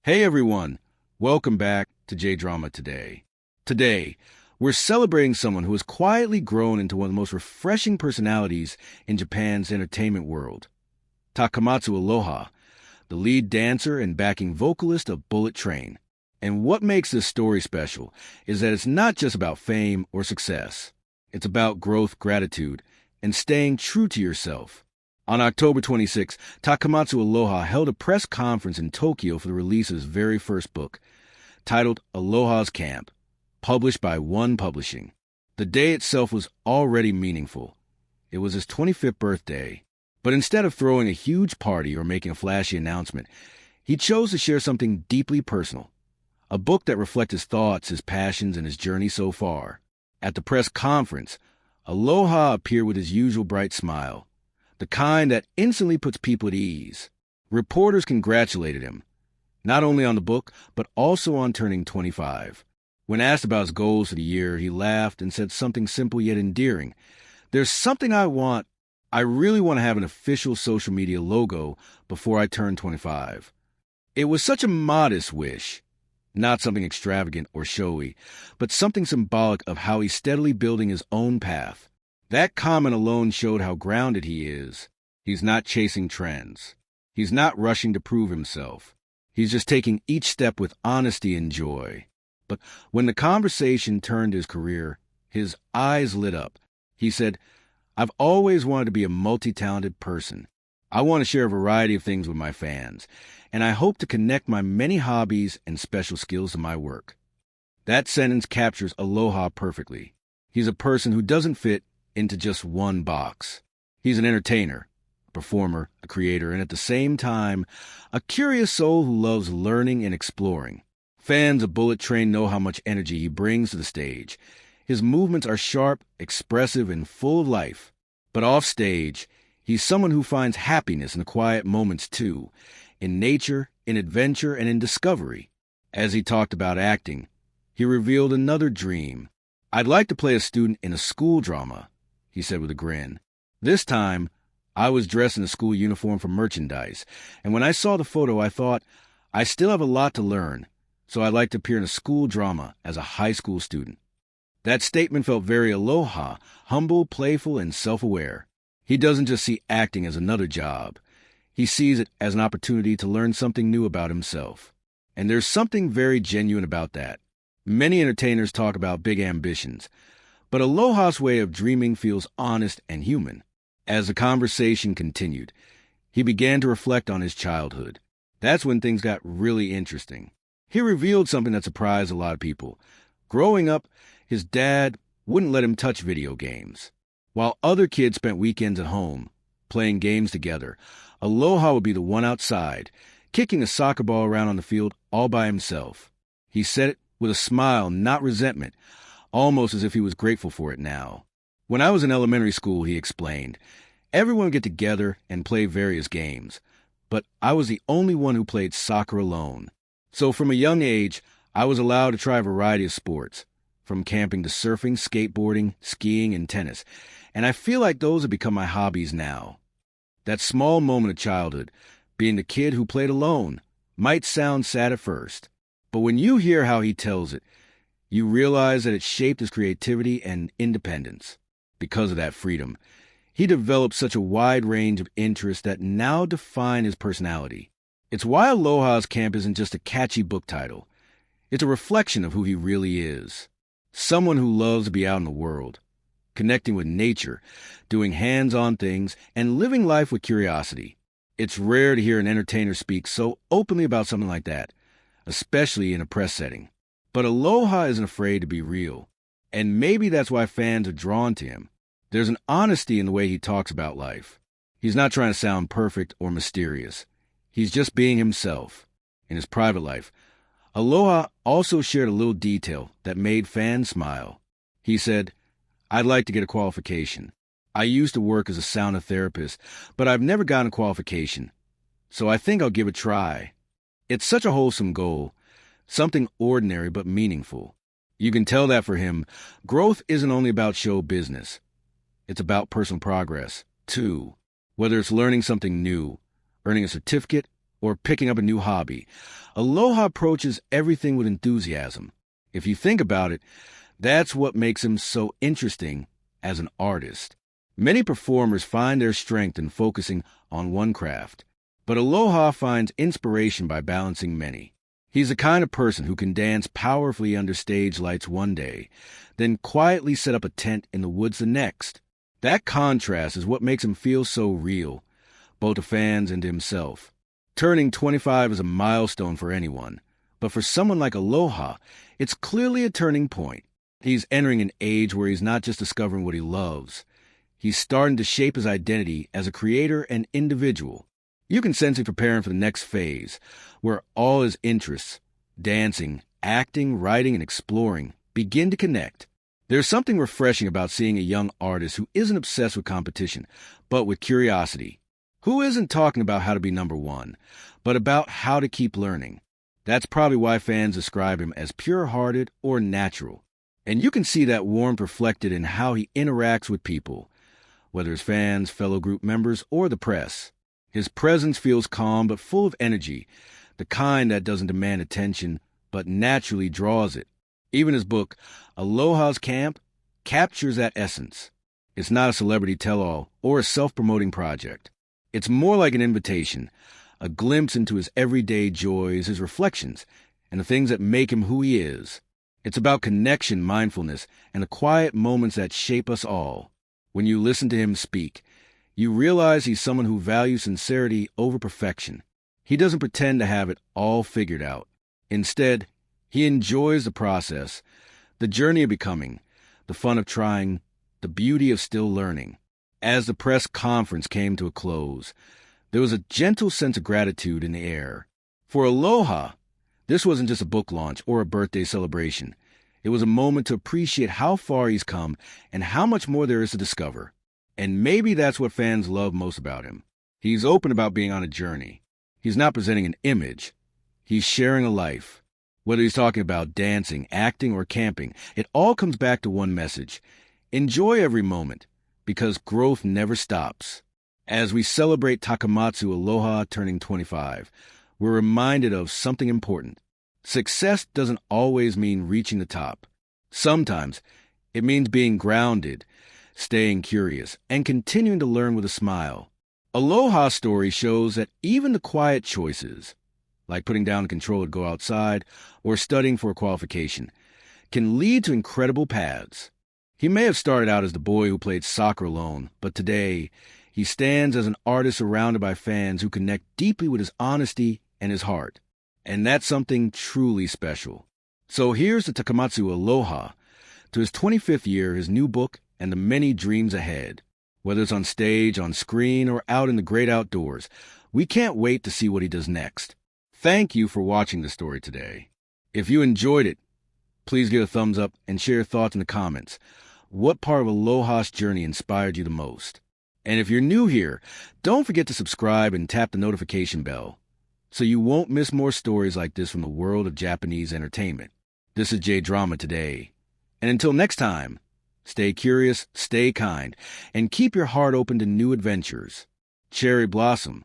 Hey everyone, welcome back to JDrama today. Today, we're celebrating someone who has quietly grown into one of the most refreshing personalities in Japan's entertainment world. Takamatsu Aloha, the lead dancer and backing vocalist of Bullet Train. And what makes this story special is that it's not just about fame or success. It's about growth, gratitude, and staying true to yourself. On October 26, Takamatsu Aloha held a press conference in Tokyo for the release of his very first book, titled Aloha's Camp, published by One Publishing. The day itself was already meaningful. It was his 25th birthday, but instead of throwing a huge party or making a flashy announcement, he chose to share something deeply personal, a book that reflects his thoughts, his passions, and his journey so far. At the press conference, Aloha appeared with his usual bright smile, the kind that instantly puts people at ease. Reporters congratulated him, not only on the book, but also on turning 25. When asked about his goals for the year, he laughed and said something simple yet endearing. "There's something I want. I really want to have an official social media logo before I turn 25. It was such a modest wish, not something extravagant or showy, but something symbolic of how he's steadily building his own path. That comment alone showed how grounded he is. He's not chasing trends. He's not rushing to prove himself. He's just taking each step with honesty and joy." But when the conversation turned to his career, his eyes lit up. He said, "I've always wanted to be a multi-talented person. I want to share a variety of things with my fans, and I hope to connect my many hobbies and special skills to my work." That sentence captures Aloha perfectly. He's a person who doesn't fit into just one box. He's an entertainer, a performer, a creator, and at the same time, a curious soul who loves learning and exploring. Fans of Bullet Train know how much energy he brings to the stage. His movements are sharp, expressive, and full of life. But off stage, he's someone who finds happiness in the quiet moments too, in nature, in adventure, and in discovery. As he talked about acting, he revealed another dream. "I'd like to play a student in a school drama," he said with a grin. "This time, I was dressed in a school uniform for merchandise, and when I saw the photo, I thought, I still have a lot to learn, so I'd like to appear in a school drama as a high school student." That statement felt very Aloha, humble, playful, and self-aware. He doesn't just see acting as another job. He sees it as an opportunity to learn something new about himself. And there's something very genuine about that. Many entertainers talk about big ambitions, but Aloha's way of dreaming feels honest and human. As the conversation continued, he began to reflect on his childhood. That's when things got really interesting. He revealed something that surprised a lot of people. Growing up, his dad wouldn't let him touch video games. While other kids spent weekends at home, playing games together, Aloha would be the one outside, kicking a soccer ball around on the field all by himself. He said it with a smile, not resentment, almost as if he was grateful for it now. "When I was in elementary school," he explained, "everyone would get together and play various games, but I was the only one who played soccer alone. So from a young age, I was allowed to try a variety of sports, from camping to surfing, skateboarding, skiing, and tennis, and I feel like those have become my hobbies now." That small moment of childhood, being the kid who played alone, might sound sad at first, but when you hear how he tells it, you realize that it shaped his creativity and independence. Because of that freedom, he developed such a wide range of interests that now define his personality. It's why Aloha's Camp isn't just a catchy book title. It's a reflection of who he really is. Someone who loves to be out in the world, connecting with nature, doing hands-on things, and living life with curiosity. It's rare to hear an entertainer speak so openly about something like that, especially in a press setting. But Aloha isn't afraid to be real, and maybe that's why fans are drawn to him. There's an honesty in the way he talks about life. He's not trying to sound perfect or mysterious. He's just being himself. In his private life, Aloha also shared a little detail that made fans smile. He said, "I'd like to get a qualification. I used to work as a sauna therapist, but I've never gotten a qualification, so I think I'll give it a try." It's such a wholesome goal, something ordinary but meaningful. You can tell that for him, growth isn't only about show business. It's about personal progress, too. Whether it's learning something new, earning a certificate, or picking up a new hobby, Aloha approaches everything with enthusiasm. If you think about it, that's what makes him so interesting as an artist. Many performers find their strength in focusing on one craft, but Aloha finds inspiration by balancing many. He's the kind of person who can dance powerfully under stage lights one day, then quietly set up a tent in the woods the next. That contrast is what makes him feel so real, both to fans and to himself. Turning 25 is a milestone for anyone, but for someone like Aloha, it's clearly a turning point. He's entering an age where he's not just discovering what he loves. He's starting to shape his identity as a creator and individual. You can sense him preparing for the next phase, where all his interests, dancing, acting, writing, and exploring, begin to connect. There's something refreshing about seeing a young artist who isn't obsessed with competition, but with curiosity. Who isn't talking about how to be number one, but about how to keep learning. That's probably why fans describe him as pure-hearted or natural. And you can see that warmth reflected in how he interacts with people, whether it's fans, fellow group members, or the press. His presence feels calm but full of energy, the kind that doesn't demand attention but naturally draws it. Even his book, Aloha's Camp, captures that essence. It's not a celebrity tell-all or a self-promoting project. It's more like an invitation, a glimpse into his everyday joys, his reflections, and the things that make him who he is. It's about connection, mindfulness, and the quiet moments that shape us all. When you listen to him speak, you realize he's someone who values sincerity over perfection. He doesn't pretend to have it all figured out. Instead, he enjoys the process, the journey of becoming, the fun of trying, the beauty of still learning. As the press conference came to a close, there was a gentle sense of gratitude in the air. For Aloha, this wasn't just a book launch or a birthday celebration. It was a moment to appreciate how far he's come and how much more there is to discover. And maybe that's what fans love most about him. He's open about being on a journey. He's not presenting an image. He's sharing a life. Whether he's talking about dancing, acting, or camping, it all comes back to one message. Enjoy every moment, because growth never stops. As we celebrate Takamatsu Aloha turning 25, we're reminded of something important. Success doesn't always mean reaching the top. Sometimes it means being grounded, staying curious, and continuing to learn with a smile. Aloha's story shows that even the quiet choices, like putting down the controller to go outside or studying for a qualification, can lead to incredible paths. He may have started out as the boy who played soccer alone, but today he stands as an artist surrounded by fans who connect deeply with his honesty and his heart. And that's something truly special. So here's to Takamatsu Aloha, to his 25th year, his new book, and the many dreams ahead. Whether it's on stage, on screen, or out in the great outdoors, we can't wait to see what he does next. Thank you for watching the story today. If you enjoyed it, please give a thumbs up and share your thoughts in the comments. What part of Aloha's journey inspired you the most? And if you're new here, don't forget to subscribe and tap the notification bell so you won't miss more stories like this from the world of Japanese entertainment. This is JDrama Today. And until next time, stay curious, stay kind, and keep your heart open to new adventures. Cherry Blossom.